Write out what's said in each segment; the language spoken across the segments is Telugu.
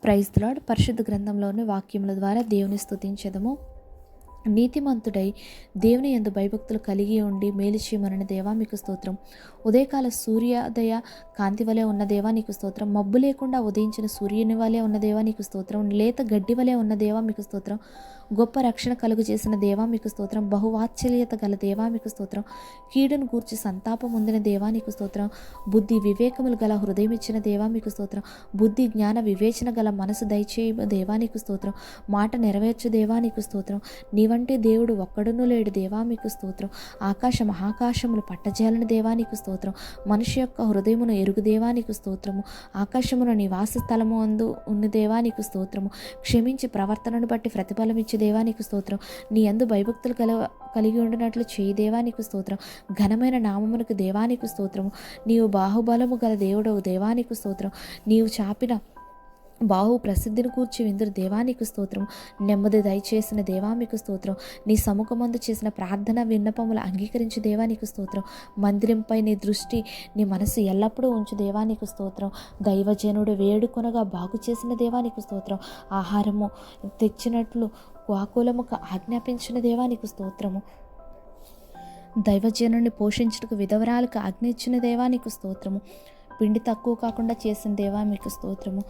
Praise the lord. పరిశుద్ధ గ్రంథంలోని వాక్యముల ద్వారా దేవుని స్తుతించెదము. నీతిమంతుడై దేవుని యందు భయభక్తులు కలిగి ఉండి మేలు చేయమనని దేవా మీకు స్తోత్రం. ఉదయకాల సూర్యోదయ కాంతి వలె ఉన్న దేవా నీకు స్తోత్రం. మబ్బు లేకుండా ఉదయించిన సూర్యుని వలె ఉన్న దేవా నీకు స్తోత్రం. లేత గడ్డి వలె ఉన్న దేవా మీకు స్తోత్రం. గొప్ప రక్షణ కలుగు చేసిన దేవా మీకు స్తోత్రం. బహువాత్సల్యత గల దేవా మీకు స్తోత్రం. కీడును గూర్చి సంతాపం పొందిన దేవా నీకు స్తోత్రం. బుద్ధి వివేకములు గల హృదయం ఇచ్చిన దేవా మీకు స్తోత్రం. బుద్ధి జ్ఞాన వివేచన గల మనసు దయచేయ దేవా నీకు స్తోత్రం. మాట నెరవేర్చు దేవా నీకు స్తోత్రం. నీవంటే దేవుడు ఒక్కడును లేడు దేవా మీకు స్తోత్రం. ఆకాశ మహాకాశములు పట్టజాలని దేవా నీకు స్తోత్రం. మనిషి యొక్క హృదయమును ఎరుగు దేవా నీకు స్తోత్రము. ఆకాశమున నివాస స్థలము అందు ఉన్న దేవా నీకు స్తోత్రము. క్షమించి ప్రవర్తనను బట్టి ప్రతిఫలమిచ్చి దేవా నీకు స్తోత్రం. నీ యందు భయభక్తులు కలిగి ఉండినట్లు చేయి దేవా నీకు స్తోత్రం. ఘనమైన నామమునకు దేవా నీకు స్తోత్రము. నీవు బాహుబలము గల దేవుడవు దేవా నీకు స్తోత్రం. నీవు చాపిన బాహు ప్రసిద్ధిని కూర్చి విందురు దేవా నీకు స్తోత్రం. నెమ్మది దయచేసిన దేవా మీకు స్తోత్రం. నీ సముఖమందు చేసిన ప్రార్థన విన్నపములు అంగీకరించి దేవా నీకు స్తోత్రం. మందిరంపై నీ దృష్టి నీ మనసు ఎల్లప్పుడూ ఉంచు దేవా నీకు స్తోత్రం. దైవజనుడు వేడుకొనగా బాగు చేసిన దేవా నీకు స్తోత్రం. ఆహారము తెచ్చినట్లు వాకులముకు ఆజ్ఞాపించిన దేవా నీకు స్తోత్రము. దైవజనుడిని పోషించుటకు విధవరాలకు ఆజ్ఞ ఇచ్చిన దేవా నీకు స్తోత్రము. పిండి తక్కువ కాకుండా చేసిన దేవా మీకు స్తోత్రము.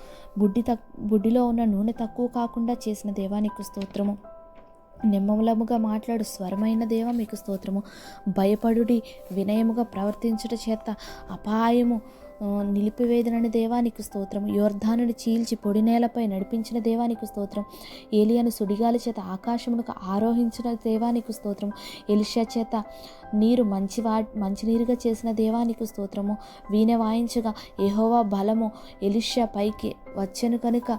బుడ్డిలో ఉన్న నూనె తక్కువ కాకుండా చేసిన దేవా నీకు స్తోత్రము. నిమ్మలముగా మాట్లాడు స్వరమైన దేవ మీకు స్తోత్రము. భయపడుడి వినయముగా ప్రవర్తించుట చేత అపాయము నిలిపివేదనని దేవానికి స్తోత్రం. యోర్ధానుని చీల్చి పొడి నేలపై నడిపించిన దేవానికి స్తోత్రం. ఏలియాను సుడిగాలి చేత ఆకాశమునకు ఆరోహించిన దేవానికి స్తోత్రం. ఎలిషా చేత నీరు మంచినీరుగా చేసిన దేవానికి స్తోత్రము. వీణ వాయించగా యెహోవా బలము ఎలిషా పైకి వచ్చెను కనుక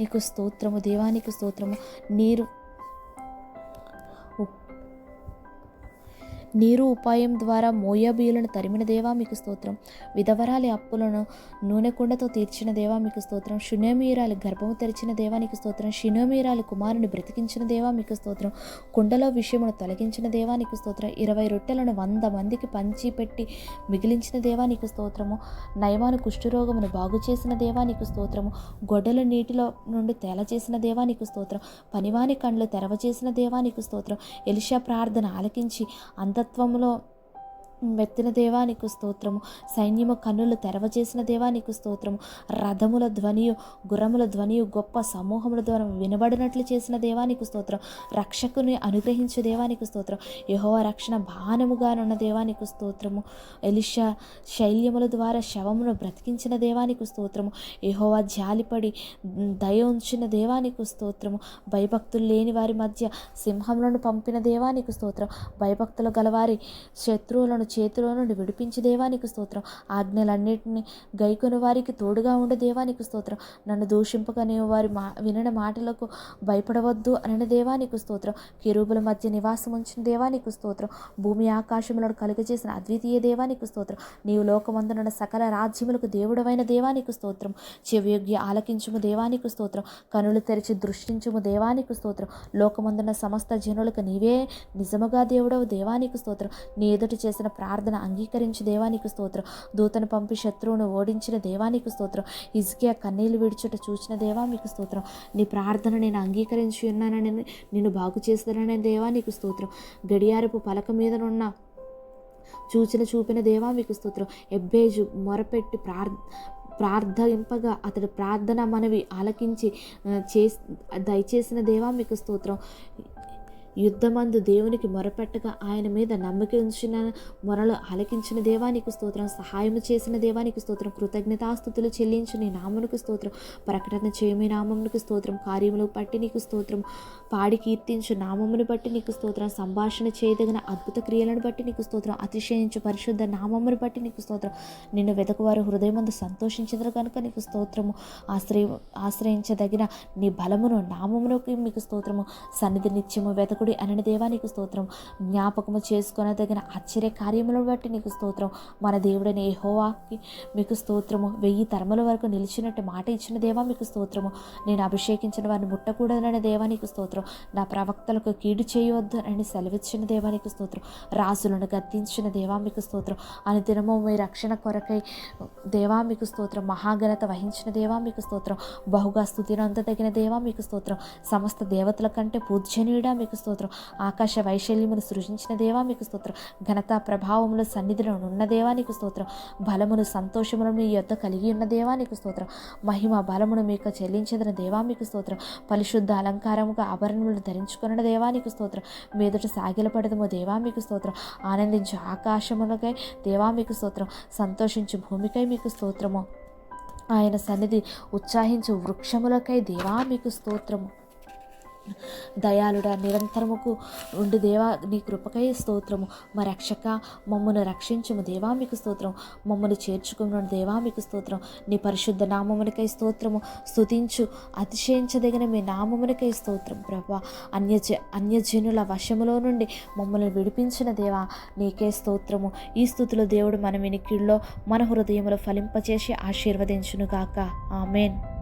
నీకు స్తోత్రము దేవానికి స్తోత్రము. నీరు ఉపాయం ద్వారా మోయాబీయులను తరిమిన దేవా మీకు స్తోత్రం. విధవరాలి అప్పులను నూనె కుండతో తీర్చిన దేవా మీకు స్తోత్రం. షునేమీరాలి గర్భము తెరిచిన దేవా నీకు స్తోత్రం. షునేమీరాలి కుమారుని బ్రతికించిన దేవా మీకు స్తోత్రం. కుండలో విషయమును తొలగించిన దేవా నీకు స్తోత్రం. 20 రొట్టెలను 100 మందికి పంచి పెట్టి మిగిలించిన దేవా నీకు స్తోత్రము. నయమాను కుష్ఠరోగమును బాగు చేసిన దేవా నీకు స్తోత్రము. గొడ్డలు నీటిలో నుండి తేల చేసిన దేవా నీకు స్తోత్రం. పనివాని కండ్లు తెరవచేసిన దేవా నీకు స్తోత్రం. ఎలిషా ప్రార్థన ఆలకించి అంతత్వములో మెత్తిన దేవా నీకు స్తోత్రము. సైన్యము కన్నులు తెరవచేసిన దేవా నీకు స్తోత్రము. రథముల ధ్వనియు గుర్రముల ధ్వనియు గొప్ప సమూహముల ద్వారా వినబడినట్లు చేసిన దేవా నీకు స్తోత్రం. రక్షకుని అనుగ్రహించే దేవా నీకు స్తోత్రం. యెహోవా రక్షణ బాణముగానున్న దేవా నీకు స్తోత్రము. ఎలిషా శైల్యముల ద్వారా శవమును బ్రతికించిన దేవా నీకు స్తోత్రము. యెహోవా జాలిపడి దయ ఉంచిన దేవా నీకు స్తోత్రము. భయభక్తులు లేని వారి మధ్య సింహములను పంపిన దేవా నీకు స్తోత్రం. భయభక్తులు గలవారి శత్రువులను చేతిలో నుండి విడిపించి దేవానికి స్తోత్రం. ఆజ్ఞలన్నిటిని గైకొని వారికి తోడుగా ఉండే దేవానికి స్తోత్రం. నన్ను దూషింపక నీవు వారి వినని మాటలకు భయపడవద్దు అనే దేవానికి స్తోత్రం. కెరూబుల మధ్య నివాసం ఉంచిన దేవానికి స్తోత్రం. భూమి ఆకాశములను కలుగజేసిన అద్వితీయ దేవానికి స్తోత్రం. నీవు లోకమందున సకల రాజ్యములకు దేవుడవైన దేవానికి స్తోత్రం. చెవియొగ్గి ఆలకించుము దేవానికి స్తోత్రం. కనులు తెరిచి దృష్టించుము దేవానికి స్తోత్రం. లోకమందున సమస్త జనులకు నీవే నిజముగా దేవుడవు దేవానికి స్తోత్రం. నీ ఎదుట చేసిన ప్రార్థన అంగీకరించి దేవానికి స్తోత్రం. దూతను పంపి శత్రువును ఓడించిన దేవానికి స్తోత్రం. హిజ్కియా కన్నీళ్లు విడుచుట చూచిన దేవా మీకు స్తోత్రం. నీ ప్రార్థన నేను అంగీకరించి ఉన్నానని నిన్ను బాగు చేస్తాననే దేవానికి స్తోత్రం. గడియారపు పలక మీదనున్న చూపిన దేవా మీకు స్తోత్రం. ఎబ్బేజు మొరపెట్టి ప్రార్థింపగా అతడు ప్రార్థన మనవి ఆలకించి దయచేసిన దేవా మీకు స్తోత్రం. యుద్ధమందు దేవునికి మొరపెట్టగా ఆయన మీద నమ్మకి ఉంచిన మొరలు ఆలకించిన దేవానికి స్తోత్రం. సహాయము చేసిన దేవానికి స్తోత్రం. కృతజ్ఞతాస్తుతులు చెల్లించు నీ నామమునకు స్తోత్రం. ప్రకటన చేయమి నామమునకు స్తోత్రం. కార్యములు బట్టి నీకు స్తోత్రం. పాడి కీర్తించు నామమును బట్టి నీకు స్తోత్రం. సంభాషణ చేయదగిన అద్భుత క్రియలను బట్టి నీకు స్తోత్రం. అతిశయించు పరిశుద్ధ నామమును బట్టి నీకు స్తోత్రం. నిన్ను వెతకువారు హృదయమందు సంతోషించదరు కనుక నీకు స్తోత్రము. ఆశ్రయించదగిన నీ బలమును నామమునకు మీకు స్తోత్రము. సన్నిధి నిత్యము వెతకుడు దేవుడి అనని దేవా నీకు స్తోత్రం. జ్ఞాపకము చేసుకొనదగిన ఆశ్చర్య కార్యములను బట్టి నీకు స్తోత్రం. మన దేవుడైన యెహోవాకి మీకు స్తోత్రము. 1000 తరముల వరకు నిలిచినట్టు మాట ఇచ్చిన దేవా మీకు స్తోత్రము. నేను అభిషేకించిన వారిని ముట్టకూడదనే దేవా నీకు స్తోత్రం. నా ప్రవక్తలకు కీడు చేయవద్దు అని సెలవిచ్చిన దేవా నీకు స్తోత్రం. రాజులను గద్దించిన దేవా మీకు స్తోత్రం. అని దినము మీ రక్షణ కొరకై దేవా మీకు స్తోత్రం. మహాఘనత వహించిన దేవా మీకు స్తోత్రం. బహుగా స్తుతినంతదగిన దేవా మీకు స్తోత్రం. సమస్త దేవతల కంటే పూజ్యనీయుడా మీకు స్తోత్రం. ఆకాశ వైశల్యమును సృజించిన దేవా మీకు స్తోత్రం. ఘనత ప్రభావములు సన్నిధిలో ఉన్న దేవా నీకు స్తోత్రం. బలమును సంతోషమును మీ యొద్ద కలిగి ఉన్న దేవా నీకు స్తోత్రం. మహిమ బలమును మీకు చెల్లించదన దేవా మీకు స్తోత్రం. పరిశుద్ధ అలంకారముగా ఆభరణములు ధరించుకున్న దేవా నీకు స్తోత్రం. మీదట సాగిలపడదము దేవా మీకు స్తోత్రం. ఆనందించు ఆకాశములకై దేవా మీకు స్తోత్రం. సంతోషించు భూమికై మీకు స్తోత్రము. ఆయన సన్నిధి ఉత్సాహించు వృక్షములకై దేవా మీకు స్తోత్రము. దయాళుడా నిరంతరముకు ఉండి దేవా నీ కృపకై స్తోత్రము. మా రక్షక మమ్మను రక్షించుము దేవా మీకు స్తోత్రం. మమ్మను చేర్చుకున్న దేవా మీకు స్తోత్రం. నీ పరిశుద్ధ నామమునికై స్తోత్రము. స్తుతించు అతిశయించదగిన మీ నామమునికై స్తోత్రం. ప్రభా అన్యజనుల వశములో నుండి మమ్మల్ని విడిపించిన దేవా నీకే స్తోత్రము. ఈ స్తుతిలో దేవుడు మన వినికిడిలో మన హృదయములో ఫలింపచేసి ఆశీర్వదించునుగాక. ఆమేన్.